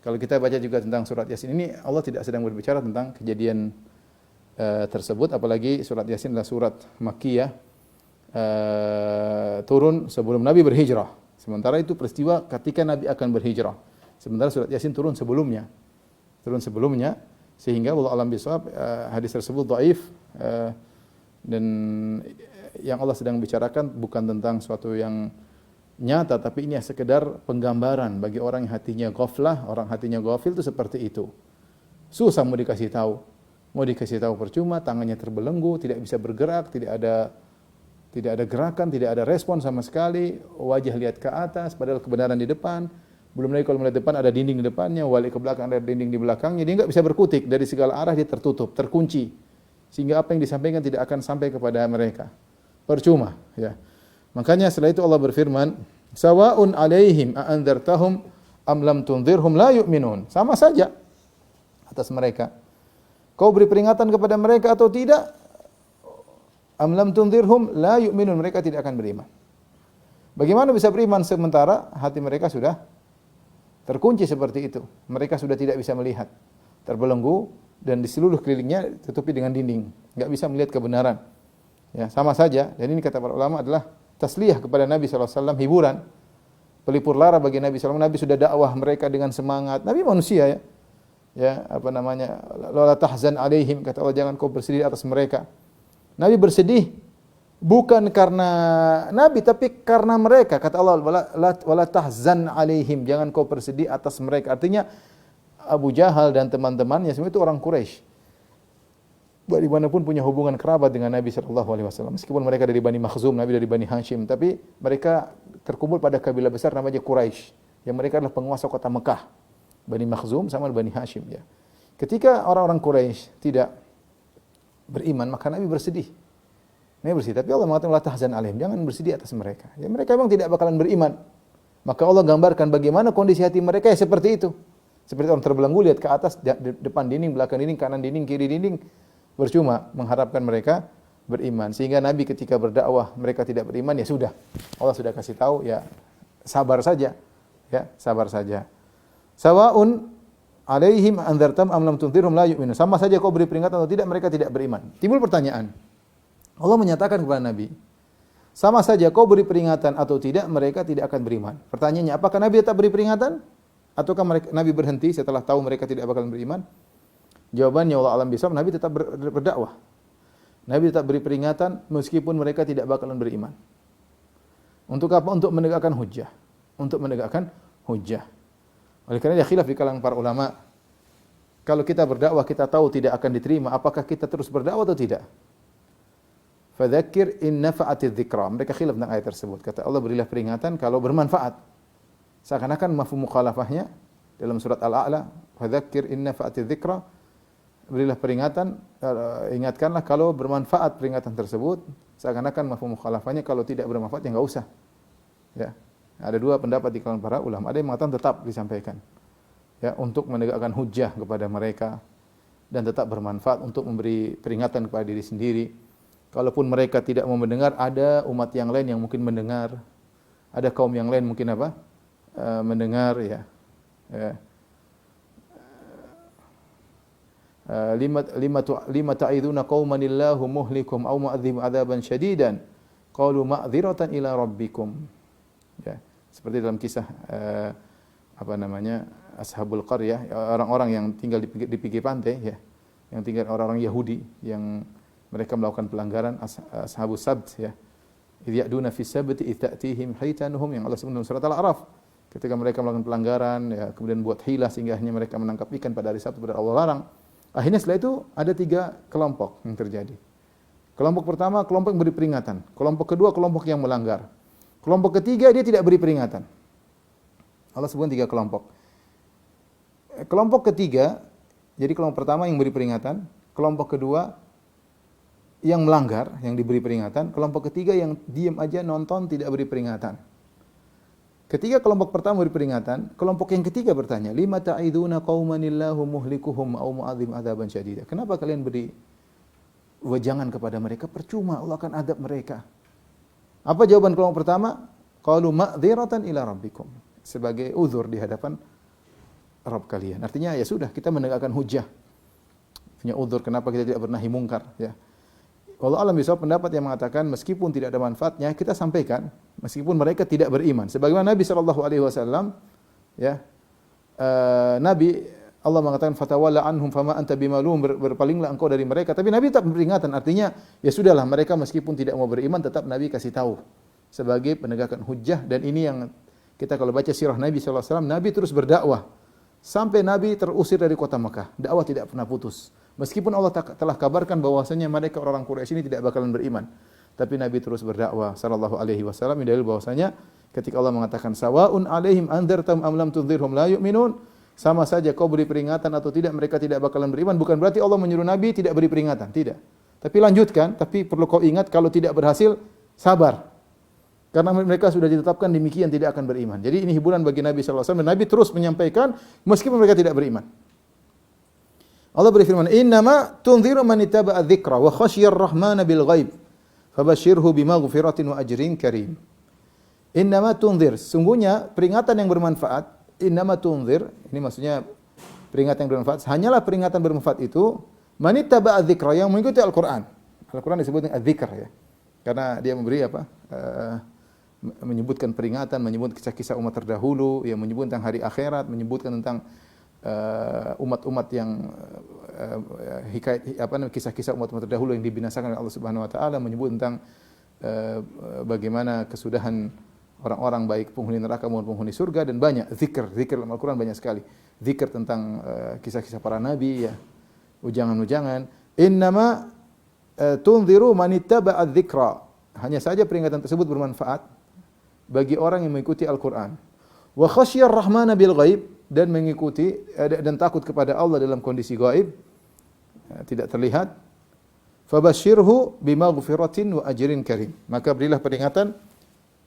kalau kita baca juga tentang surat Yasin ini, Allah tidak sedang berbicara tentang kejadian tersebut, apalagi surat Yasin adalah surat Makkiyah, turun sebelum Nabi berhijrah. Sementara itu peristiwa ketika Nabi akan berhijrah. Sementara surat Yasin turun sebelumnya. Sehingga wallahu alam bisawab hadis tersebut dhaif, dan yang Allah sedang bicarakan bukan tentang suatu yang nyata, tapi ini sekedar penggambaran bagi orang yang hatinya ghaflah, orang hatinya ghafil itu seperti itu. Susah mau dikasih tahu percuma, tangannya terbelenggu, tidak bisa bergerak, tidak ada gerakan, tidak ada respon sama sekali, wajah lihat ke atas padahal kebenaran di depan. Belum lagi kalau melihat depan ada dinding di depannya, balik ke belakang ada dinding di belakangnya, dia enggak bisa berkutik, dari segala arah dia tertutup, terkunci. Sehingga apa yang disampaikan tidak akan sampai kepada mereka. Percuma, ya. Makanya setelah itu Allah berfirman, "Sawa'un 'alaihim a anzartahum am lam tunzirhum la yu'minun." Sama saja atas mereka. Kau beri peringatan kepada mereka atau tidak? Am lam tunzirhum la yu'minun, mereka tidak akan beriman. Bagaimana bisa beriman sementara hati mereka sudah terkunci seperti itu? Mereka sudah tidak bisa melihat, terbelenggu, dan di seluruh kelilingnya ditutupi dengan dinding, enggak bisa melihat kebenaran. Ya, sama saja. Dan ini kata para ulama adalah tasliyah kepada Nabi SAW, hiburan, pelipur lara bagi Nabi SAW. Nabi sudah dakwah mereka dengan semangat. Nabi manusia, ya. Ya, la tahzan alaihim, kata Allah, jangan kau bersedih atas mereka. Nabi bersedih bukan karena Nabi, tapi karena mereka. Kata Allah, wala tahzan alaihim, jangan kau bersedih atas mereka. Artinya Abu Jahal dan teman-temannya semua itu orang Quraisy. Bagaimanapun punya hubungan kerabat dengan Nabi SAW. Meskipun mereka dari Bani Makhzum, Nabi dari Bani Hashim, tapi mereka terkumpul pada kabilah besar namanya Quraisy, yang mereka adalah penguasa kota Mekah. Bani Makhzum sama Bani Hashim, ya. Ketika orang-orang Quraisy tidak beriman, maka Nabi bersedih. Tapi Allah mengatakan la tahzan alaihim, jangan bersedih atas mereka. Ya, mereka memang tidak bakalan beriman. Maka Allah gambarkan bagaimana kondisi hati mereka ya seperti itu. Seperti orang terbelenggu lihat ke atas, depan dinding, belakang dinding, kanan dinding, kiri dinding. Percuma mengharapkan mereka beriman. Sehingga Nabi ketika berdakwah mereka tidak beriman, ya sudah. Allah sudah kasih tahu, ya sabar saja. Ya, sabar saja. Sawa'un 'alaihim anzartam am lam tunzirhum la yu'minun. Sama saja kau beri peringatan atau tidak, mereka tidak beriman. Timbul pertanyaan. Allah menyatakan kepada Nabi, sama saja kau beri peringatan atau tidak, mereka tidak akan beriman. Pertanyaannya, apakah Nabi tetap beri peringatan? Ataukah Nabi berhenti setelah tahu mereka tidak bakalan beriman? Jawabannya Allah alam bisawab, Nabi tetap berdakwah. Nabi tetap beri peringatan meskipun mereka tidak bakalan beriman. Untuk apa? Untuk menegakkan hujjah. Oleh karena dia khilaf di kalangan para ulama. Kalau kita berdakwah kita tahu tidak akan diterima, apakah kita terus berdakwah atau tidak? Fadzakir in nafa'atiz dzikra. Mereka khilaf tentang ayat tersebut. Kata Allah, berilah peringatan kalau bermanfaat. Seakan-akan mafhum mukhalafahnya dalam surat Al-A'la, fadzakir in nafa'atiz dzikra, berilah peringatan, ingatkanlah kalau bermanfaat peringatan tersebut. Seakan-akan mafhum mukhalafahnya kalau tidak bermanfaat ya enggak usah. Ya. Ada dua pendapat di kalangan para ulama. Ada yang mengatakan tetap disampaikan. Ya, untuk menegakkan hujjah kepada mereka dan tetap bermanfaat untuk memberi peringatan kepada diri sendiri. Kalaupun mereka tidak mau mendengar, ada umat yang lain yang mungkin mendengar. Ada kaum yang lain mungkin apa? Mendengar, ya. Lima ta'iduna qaumanillahu muhlikum aw mu'adzim adzaban syadidan qalu ma'dziratan ila rabbikum. ya. Seperti dalam kisah Ashabul Qaryah, orang-orang yang tinggal di pinggir pantai ya, yang tinggal orang-orang Yahudi yang mereka melakukan pelanggaran Ashabus Sabt ya. Idh ya'duna fi sabti idh ta'tihim hitanuhum, yang Allah sebut dalam surat Al-A'raf. Ketika mereka melakukan pelanggaran ya, kemudian buat hilah sehingga akhirnya mereka menangkap ikan pada hari Sabtu pada Allah larang. Akhirnya setelah itu ada 3 kelompok yang terjadi. Kelompok pertama, kelompok yang beri peringatan. Kelompok kedua, kelompok yang melanggar. Kelompok ketiga, dia tidak beri peringatan. Allah sebutkan 3 kelompok. Kelompok ketiga, jadi kelompok pertama yang beri peringatan. Kelompok kedua, yang melanggar, yang diberi peringatan. Kelompok ketiga yang diam aja nonton, tidak beri peringatan. Ketika kelompok pertama beri peringatan, kelompok yang ketiga bertanya, "Lima ta'iduna qaumanillahu muhlikuhum aw mu'adzim adzaban syadida." Kenapa kalian beri wejangan kepada mereka? Percuma, Allah akan adab mereka. Apa jawaban kelompok pertama? Qalu ma'dziratan ila rabbikum. Sebagai uzur di hadapan Rabb kalian. Artinya ya sudah, kita menegakkan hujjah. Punya uzur kenapa kita tidak bernahi mungkar ya. Allah alam bisawab, pendapat yang mengatakan meskipun tidak ada manfaatnya kita sampaikan meskipun mereka tidak beriman. Sebagaimana Nabi SAW ya, Nabi Allah mengatakan fatawalla anhum fama anta bimalum, berpalinglah engkau dari mereka, tapi Nabi tetap peringatan. Artinya ya sudahlah, mereka meskipun tidak mau beriman tetap Nabi kasih tahu sebagai penegakan hujjah. Dan ini yang kita kalau baca sirah Nabi SAW, Nabi terus berdakwah sampai Nabi terusir dari kota Mekah. Dakwah tidak pernah putus. Meskipun Allah telah kabarkan bahwasanya mereka orang Quraisy ini tidak bakalan beriman, tapi Nabi terus berdakwah sallallahu alaihi wasallam. Ini dalil bahwasanya ketika Allah mengatakan sawaun alaihim anzartum am lam tunzirhum la yu'minun, sama saja kau beri peringatan atau tidak, mereka tidak bakalan beriman. Bukan berarti Allah menyuruh Nabi tidak beri peringatan, tidak. Tapi lanjutkan, tapi perlu kau ingat kalau tidak berhasil sabar. Karena mereka sudah ditetapkan demikian tidak akan beriman. Jadi ini hiburan bagi Nabi sallallahu alaihi wasallam, dan Nabi terus menyampaikan meskipun mereka tidak beriman. Allah berfirman, "Innama tunziru man ittaba'a dzikra wa khasyiyar rahmana bil ghaib, fabashshirhu bimaghfiratin wa ajrin karim." Innama tunzir, sungguhnya peringatan yang bermanfaat. Innama tunzir, ini maksudnya peringatan yang bermanfaat. Hanyalah peringatan bermanfaat itu man ittaba'a dzikra, yang mengikuti Al-Qur'an. Al-Qur'an disebut dengan dzikr ya. Karena dia memberi menyebutkan peringatan, menyebut kisah-kisah umat terdahulu, yang menyebut tentang hari akhirat, menyebutkan tentang umat-umat yang kisah-kisah umat-umat terdahulu yang dibinasakan oleh Allah Subhanahu wa taala, menyebut tentang bagaimana kesudahan orang-orang baik penghuni neraka maupun penghuni surga, dan banyak zikir dalam Al-Qur'an banyak sekali. Zikir tentang kisah-kisah para nabi ya, ujangan-ujangan. Innama tunziru man ittaba'a dzikra. Hanya saja peringatan tersebut bermanfaat bagi orang yang mengikuti Al-Qur'an. Wa khasyiyar rahmana bil ghaib, dan mengikuti dan takut kepada Allah dalam kondisi gaib, tidak terlihat. Fabashshirhu bimaghfiratin wa ajrin karim. Maka berilah peringatan,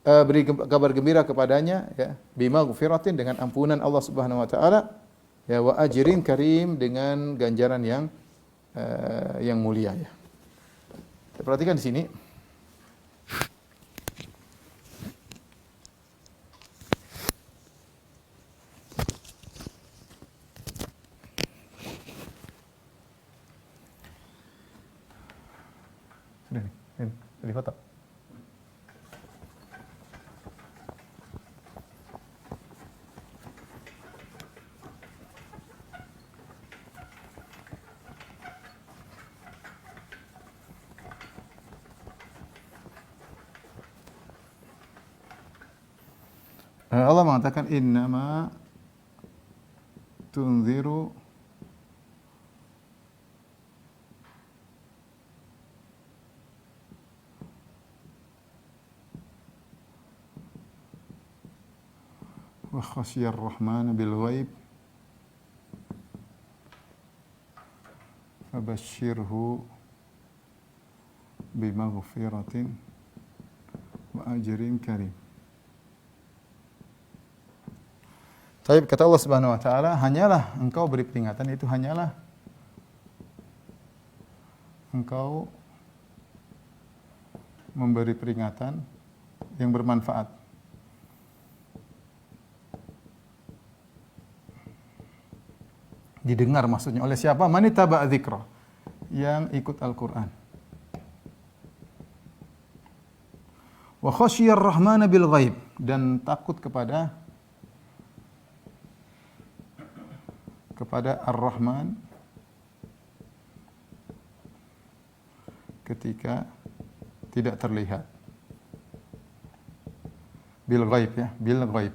beri kabar gembira kepadanya ya, bimaghfiratin, dengan ampunan Allah Subhanahu wa taala, ya, wa ajrin karim, dengan ganjaran yang mulia ya. Perhatikan di sini. Sudah foto. Allah mengatakan innama tunziru wa khasyiyar rahmana bil ghaib fabashshirhu bimaghfiratin wa ajrin karim. Tapi kata Allah Subhanahu wa taala, hanyalah engkau beri peringatan, itu hanyalah engkau memberi peringatan yang bermanfaat. Didengar maksudnya oleh siapa? Man ittaba'a dzikra, yang ikut Al-Qur'an. Wa khasyiyar rahmana bil ghaib, dan takut kepada Ar-Rahman ketika tidak terlihat. Bil ghaib ya, bil ghaib.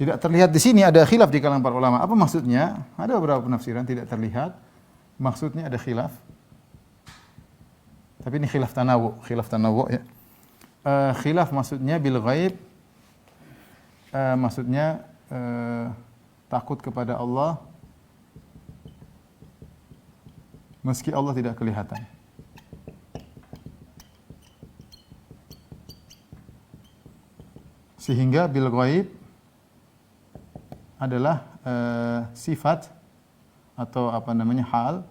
Tidak terlihat di sini ada khilaf di kalangan para ulama. Apa maksudnya? Ada beberapa penafsiran tidak terlihat. Maksudnya ada khilaf. Tapi ini khilaf tanawu ya. Khilaf maksudnya bil ghaib, maksudnya takut kepada Allah meski Allah tidak kelihatan. Sehingga bil ghaib adalah sifat atau hal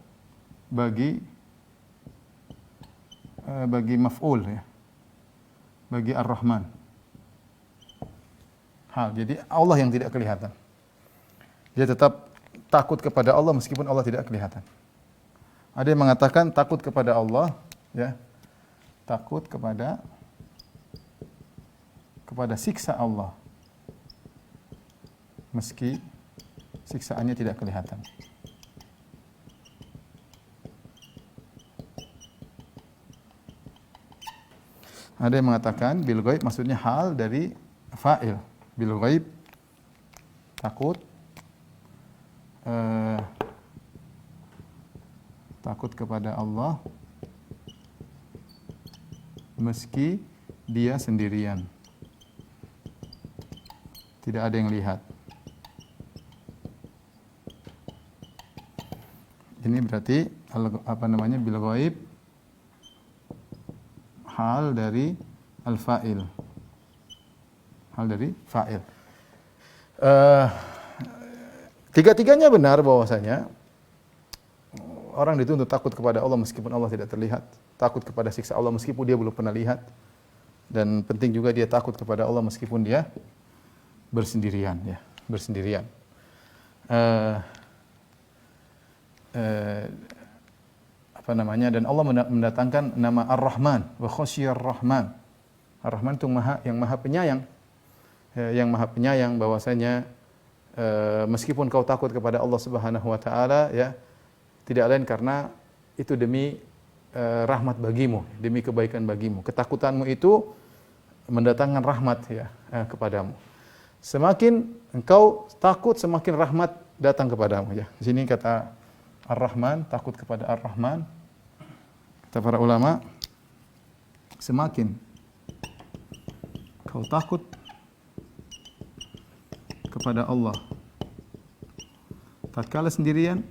bagi maf'ul ya, bagi Ar-Rahman. Hal, jadi Allah yang tidak kelihatan. Dia tetap takut kepada Allah meskipun Allah tidak kelihatan. Ada yang mengatakan takut kepada Allah ya, takut kepada siksa Allah meski siksaannya tidak kelihatan. Ada yang mengatakan bil ghaib maksudnya hal dari fa'il. Bil ghaib takut kepada Allah meski dia sendirian. Tidak ada yang lihat. Ini berarti bil ghaib hal dari al-fa'il. Hal dari fa'il. Tiga-tiganya benar bahwasanya orang dituntut takut kepada Allah meskipun Allah tidak terlihat, takut kepada siksa Allah meskipun dia belum pernah lihat, dan penting juga dia takut kepada Allah meskipun dia bersendirian ya, bersendirian. Dan Allah mendatangkan nama Ar-Rahman, wa khasyiyar Rahman. Ar-Rahman itu yang maha penyayang. Yang maha penyayang bahwasanya meskipun kau takut kepada Allah Subhanahu wa taala ya, tidak lain karena itu demi rahmat bagimu, demi kebaikan bagimu. Ketakutanmu itu mendatangkan rahmat ya kepadamu. Semakin engkau takut, semakin rahmat datang kepadamu ya. Di sini kata Ar-Rahman, takut kepada Ar-Rahman. Kata para ulama, semakin kau takut kepada Allah tatkala sendirian,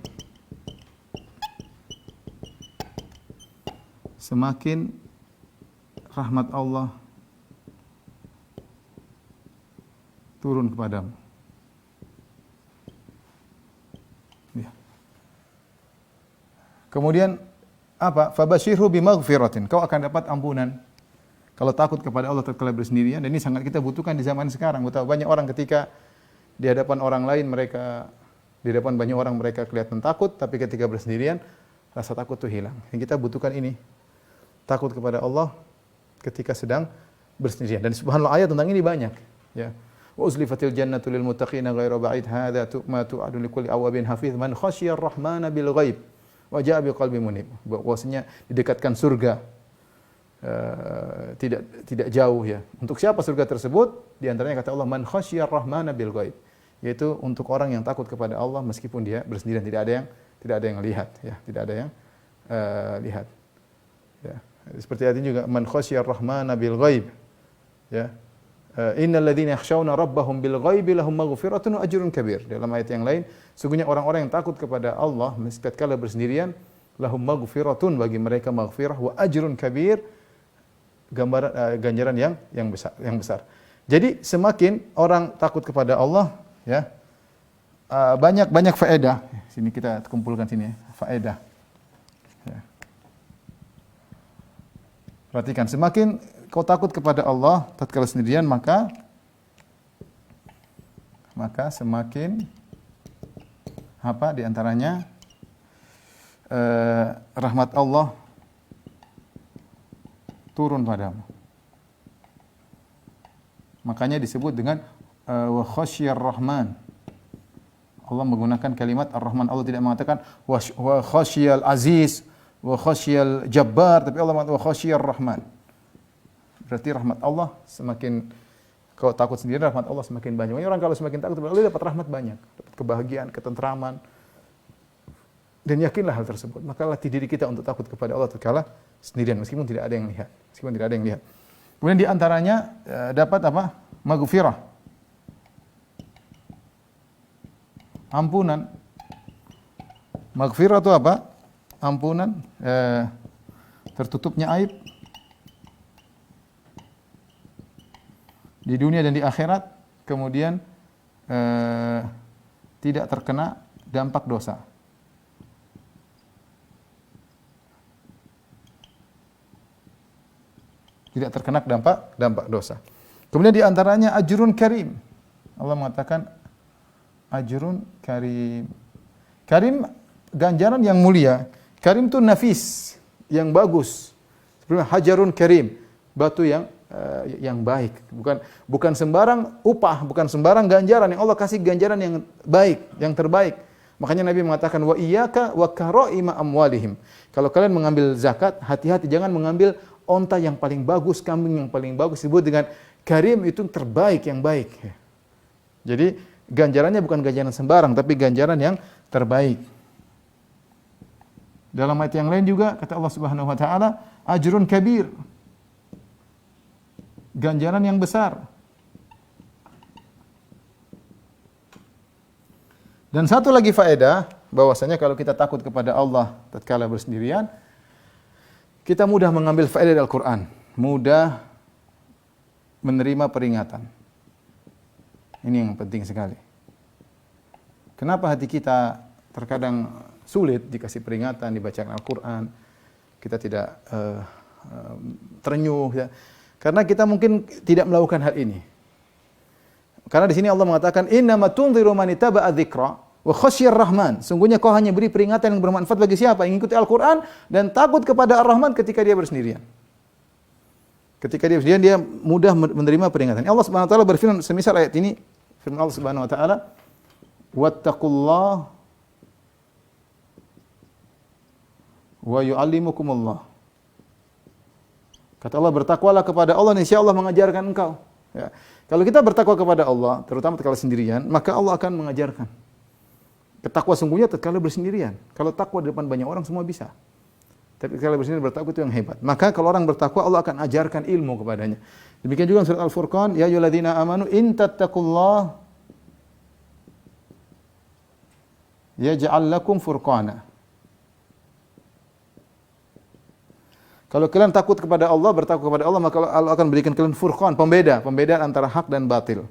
semakin rahmat Allah turun kepadamu. Ya. Kemudian apa? Fabashirhu bimaghfiratin. Kau akan dapat ampunan. Kalau takut kepada Allah tatkala bersendirian, dan ini sangat kita butuhkan di zaman sekarang. Betapa banyak orang ketika di hadapan orang lain di hadapan banyak orang mereka kelihatan takut, tapi ketika bersendirian rasa takut itu hilang. Yang kita butuhkan ini, takut kepada Allah ketika sedang bersendirian. Dan subhanallah ayat tentang ini banyak, ya. Wa uzlifatil jannatu lil muttaqina ghairu ba'id hadza ma tu'adu likulli awabin hafiz man khasyiyar rahmana bil ghaib wa ja'a biqalbin munib. Bahwasanya didekatkan surga tidak jauh ya. Untuk siapa surga tersebut? Di antaranya kata Allah, man khasyiyar rahmana bil ghaib, yaitu untuk orang yang takut kepada Allah meskipun dia bersendirian, tidak ada yang lihat ya, tidak ada yang lihat. Ya. Seperti ayat ini juga, man khasyiyar rahmana bil ghaib. Ya. Innal ladzina yakhshawna rabbahum bil ghaibi lahum maghfiratun wa ajrun kabir. Dalam ayat yang lain, sungguhnya orang-orang yang takut kepada Allah tatkala bersendirian, lahum maghfiratun, bagi mereka maghfirah, wa ajrun kabir, ganjaran yang besar. Jadi semakin orang takut kepada Allah ya, banyak faedah. Sini kita kumpulkan sini ya, faedah. Ya. Perhatikan, semakin kau takut kepada Allah tatkala sendirian, maka semakin apa di antaranya rahmat Allah turun padamu. Makanya disebut dengan wa khasyiyar rahman. Allah menggunakan kalimat ar-Rahman. Allah tidak mengatakan wa khasyiyal aziz, wa khasyiyal jabbar, tapi Allah mengatakan wa khasyiyar rahman. Berarti rahmat Allah semakin kau takut sendiri, rahmat Allah semakin banyak. Orang kalau semakin takut kepada Allah dapat rahmat banyak, dapat kebahagiaan, ketentraman. Dan yakinlah hal tersebut. Maka latih diri kita untuk takut kepada Allah tatkala sendirian meskipun tidak ada yang lihat. Meskipun tidak ada yang lihat. Kemudian di antaranya dapat apa? Maghfirah. Ampunan. Maghfirah itu apa? Ampunan, tertutupnya aib di dunia dan di akhirat, kemudian tidak terkena dampak dosa. Tidak terkena dampak dosa. Kemudian di antaranya ajrun karim. Allah mengatakan ajrun karim. Karim ganjaran yang mulia. Karim itu nafis, yang bagus. Sebenarnya hajarun karim, batu yang baik. Bukan sembarang upah, bukan sembarang ganjaran. Yang Allah kasih ganjaran yang baik, yang terbaik. Makanya Nabi mengatakan wa iyyaka wa karaima amwalihim. Kalau kalian mengambil zakat, hati-hati jangan mengambil onta yang paling bagus, kambing yang paling bagus. Disebut dengan karim, itu terbaik, yang baik. Jadi ganjarannya bukan ganjaran sembarang, tapi ganjaran yang terbaik. Dalam ayat yang lain juga kata Allah Subhanahu wa taala, ajrun kabir. Ganjaran yang besar. Dan satu lagi faedah, bahwasanya kalau kita takut kepada Allah tatkala bersendirian, kita mudah mengambil faedah dari Al-Quran, mudah menerima peringatan. Ini yang penting sekali. Kenapa hati kita terkadang sulit dikasih peringatan, dibacakan Al-Quran, kita tidak terenyuh, ya. Karena kita mungkin tidak melakukan hal ini. Karena di sini Allah mengatakan, innama tunziru man ittaba'a dzikra wa khasyiyar rahman. Sungguhnya kau hanya beri peringatan yang bermanfaat bagi siapa yang mengikuti Al-Quran dan takut kepada Ar-Rahman ketika dia bersendirian. Ketika dia bersendirian, dia mudah menerima peringatan. Allah Subhanahu wa taala berfirman semisal ayat ini, firman Allah Subhanahu wa taala, wattaqullah wa yu'allimukumullah. Kata Allah, bertakwalah kepada Allah, insya Allah mengajarkan engkau. Ya. Kalau kita bertakwa kepada Allah, terutama kalau sendirian, maka Allah akan mengajarkan. Takwa sungguhnya tatkala bersendirian. Kalau takwa di depan banyak orang semua bisa. Tapi kalau bersendirian bertakwa itu yang hebat. Maka kalau orang bertakwa Allah akan ajarkan ilmu kepadanya. Demikian juga surat Al-Furqan, ya ayyuhalladzina amanu in tattaqullah yaj'al lakum furqana. Kalau kalian takut kepada Allah, bertakwa kepada Allah, maka Allah akan berikan kalian furqan, pembeda antara hak dan batil.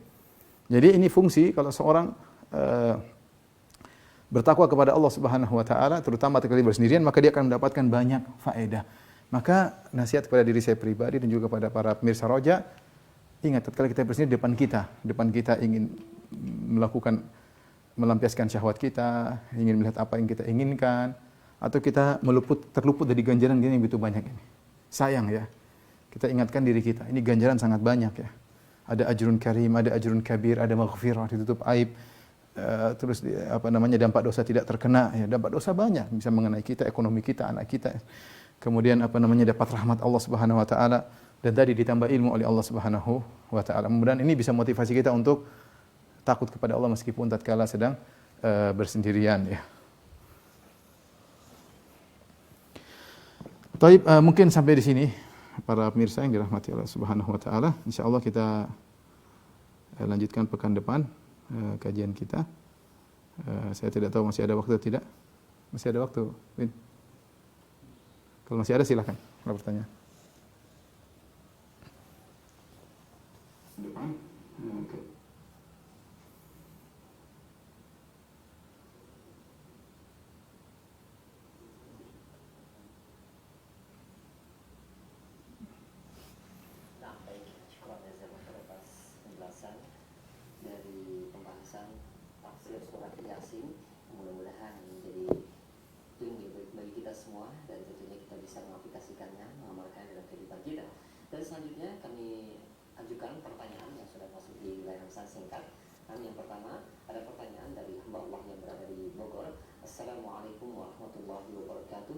Jadi ini fungsi kalau seorang bertakwa kepada Allah Subhanahu wa taala, terutama ketika bersendirian, maka dia akan mendapatkan banyak faedah. Maka nasihat kepada diri saya pribadi dan juga kepada para pemirsa Roja, ingat tatkala kita bersendirian, depan kita ingin melampiaskan syahwat kita, ingin melihat apa yang kita inginkan, atau kita terluput dari ganjaran yang begitu banyak ini. Sayang ya. Kita ingatkan diri kita, ini ganjaran sangat banyak ya. Ada ajrun karim, ada ajrun kabir, ada maghfirah, ditutup aib. Terus dampak dosa tidak terkena, ya, dampak dosa banyak bisa mengenai kita, ekonomi kita, anak kita. Kemudian dapat rahmat Allah Subhanahu wa taala, dan tadi ditambah ilmu oleh Allah Subhanahu wa taala. Mudah-mudahan ini bisa motivasi kita untuk takut kepada Allah meskipun tatkala sedang bersendirian ya. Taib, mungkin sampai di sini para pemirsa yang dirahmati Allah Subhanahu wa taala. Insyaallah kita lanjutkan pekan depan kajian kita. Saya tidak tahu masih ada waktu atau tidak. Masih ada waktu, Win? Kalau masih ada silakan kalau bertanya. Depan. Okay. Dari pembahasan tafsir surat Yasin, mudah-mudahan menjadi ilmu bagi kita semua dan tentunya kita bisa mengaplikasikannya, mengamalkan dalam kehidupan kita. Kembali selanjutnya kami ajukan pertanyaan yang sudah masuk di layar pesan singkat. Yang pertama ada pertanyaan dari hamba Allah yang berada di Bogor. Assalamualaikum warahmatullahi wabarakatuh.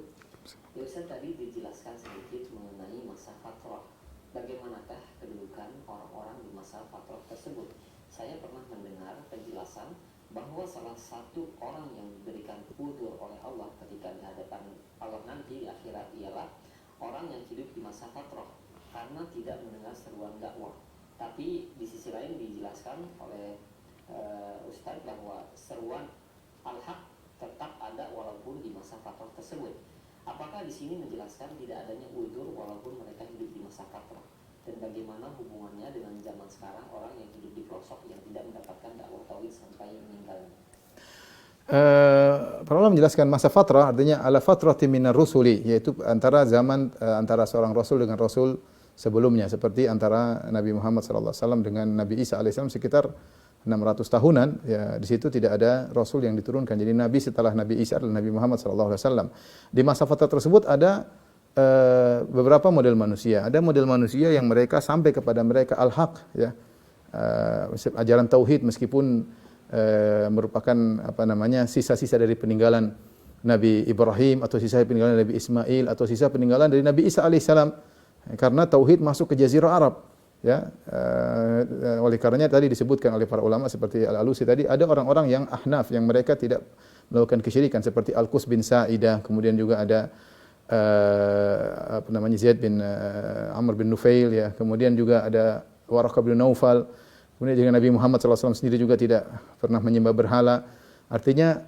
Ya Ustaz, tadi dijelaskan sedikit mengenai masa fatrah. Bagaimanakah kedudukan orang-orang di masa fatrah tersebut? Saya pernah mendengar penjelasan bahwa salah satu orang yang diberikan udzur oleh Allah ketika di hadapan Allah nanti di akhirat ialah orang yang hidup di masa fatrah karena tidak mendengar seruan dakwah. Tapi di sisi lain dijelaskan oleh Ustaz bahwa seruan al-haq tetap ada walaupun di masa fatrah tersebut. Apakah di sini menjelaskan tidak adanya udzur walaupun mereka hidup di masa fatrah? Dan bagaimana hubungannya dengan zaman sekarang orang yang hidup di pelosok yang tidak mendapatkan dakwah tauhid sampai meninggal? Para ulama menjelaskan masa fatrah artinya ala fatrati minar rusuli, yaitu antara zaman antara seorang rasul dengan rasul sebelumnya, seperti antara Nabi Muhammad SAW dengan Nabi Isa alaihissalam sekitar 600 tahunan. Ya, di situ tidak ada rasul yang diturunkan. Jadi Nabi setelah Nabi Isa adalah Nabi Muhammad SAW. Di masa fatrah tersebut ada beberapa model manusia. Ada model manusia yang mereka sampai kepada mereka al-haq, ya, ajaran tauhid, meskipun merupakan sisa-sisa dari peninggalan Nabi Ibrahim atau sisa peninggalan Nabi Ismail atau sisa peninggalan dari Nabi Isa alaihissalam. Karena tauhid masuk ke jazirah Arab, ya. Oleh karenanya tadi disebutkan oleh para ulama seperti Al-Alusi tadi, ada orang-orang yang ahnaf yang mereka tidak melakukan kesyirikan seperti Al-Qus bin Sa'idah, kemudian juga ada Zaid bin Amr bin Nufail, ya. Kemudian juga ada Waraqah bin Naufal. Kemudian juga Nabi Muhammad SAW sendiri juga tidak pernah menyembah berhala. Artinya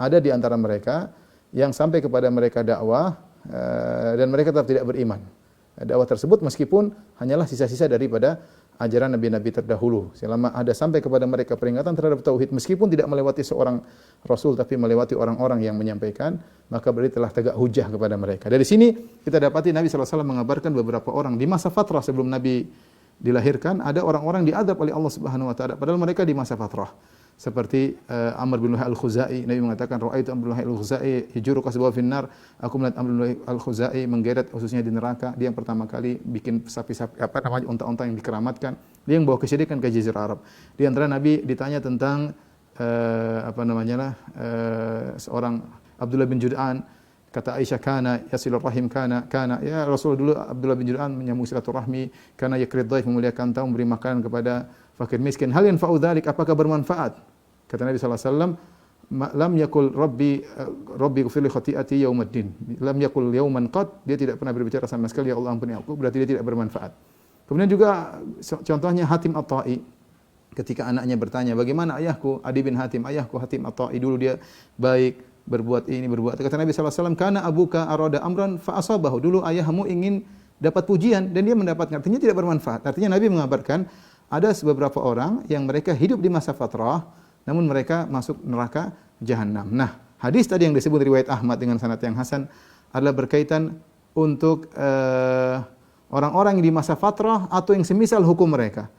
ada di antara mereka yang sampai kepada mereka dakwah dan mereka tetap tidak beriman. Dakwah tersebut meskipun hanyalah sisa-sisa daripada ajaran nabi-nabi terdahulu. Selama ada sampai kepada mereka peringatan terhadap tauhid, meskipun tidak melewati seorang rasul tapi melewati orang-orang yang menyampaikan, maka berarti telah tegak hujah kepada mereka. Dari sini kita dapati Nabi SAW mengabarkan beberapa orang di masa fatrah sebelum Nabi dilahirkan, ada orang-orang diadab oleh Allah Subhanahu wa taala padahal mereka di masa fatrah. Seperti Amr bin Luhai al-Khuzai, Nabi mengatakan ra'aitu Amr bin Luhai al-Khuzai hijuru kasbahu finnar, aku melihat Amr bin Luhai al-Khuzai menggeret khususnya di neraka. Dia yang pertama kali bikin sapi-sapi unta-unta yang dikeramatkan. Dia yang bawa kesyirikan ke jazirah Arab. Di antara Nabi ditanya tentang seorang Abdullah bin Jud'an, kata Aisyah, kana yasilur rahim, kana ya Rasul dulu Abdullah bin Jud'an menyambung silaturahmi, kana yakrid dhaif, memuliakan tamu, memberi makanan kepada fakir miskin. Hal yanfa'u dzalik, apakah bermanfaat? Kata Nabi sallallahu alaihi wasallam, lam yakul rabbi ighfir li khati'ati yaumiddin. Lam yakul yauman qad, dia tidak pernah berbicara sama sekali ya Allah ampuni aku, berarti dia tidak bermanfaat. Kemudian juga contohnya Hatim At-Ta'i, ketika anaknya bertanya, bagaimana ayahku? Adi bin Hatim, ayahku Hatim At-Ta'i dulu dia baik, berbuat ini, berbuat. Kata Nabi sallallahu alaihi wasallam, kana abuka arada amran fa asabahu. Dulu ayahmu ingin dapat pujian dan dia mendapatkan. Artinya tidak bermanfaat. Artinya Nabi mengabarkan ada beberapa orang yang mereka hidup di masa fatrah, namun mereka masuk neraka jahanam. Nah, hadis tadi yang disebut riwayat Ahmad dengan sanad yang hasan adalah berkaitan untuk orang-orang yang di masa fatrah atau yang semisal hukum mereka,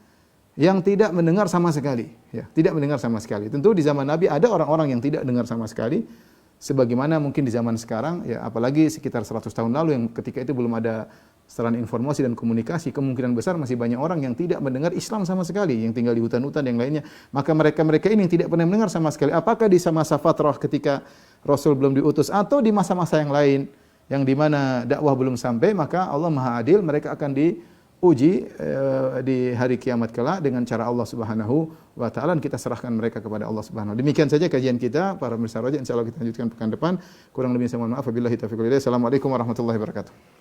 yang tidak mendengar sama sekali, ya, tidak mendengar sama sekali. Tentu di zaman Nabi ada orang-orang yang tidak dengar sama sekali, sebagaimana mungkin di zaman sekarang, ya, apalagi sekitar 100 tahun lalu yang ketika itu belum ada sarana informasi dan komunikasi, kemungkinan besar masih banyak orang yang tidak mendengar Islam sama sekali, yang tinggal di hutan-hutan yang lainnya. Maka mereka-mereka ini yang tidak pernah mendengar sama sekali, apakah di masa fatrah ketika Rasul belum diutus atau di masa-masa yang lain yang di mana dakwah belum sampai, maka Allah Maha Adil, mereka akan diuji di hari kiamat kelak dengan cara Allah Subhanahu wa taala, dan kita serahkan mereka kepada Allah Subhanahu. Demikian saja kajian kita para pemirsa Raja, insyaallah kita lanjutkan pekan depan. Kurang lebih saya mohon maaf, wabillahi taufiq wal hidayah. Assalamualaikum warahmatullahi wabarakatuh.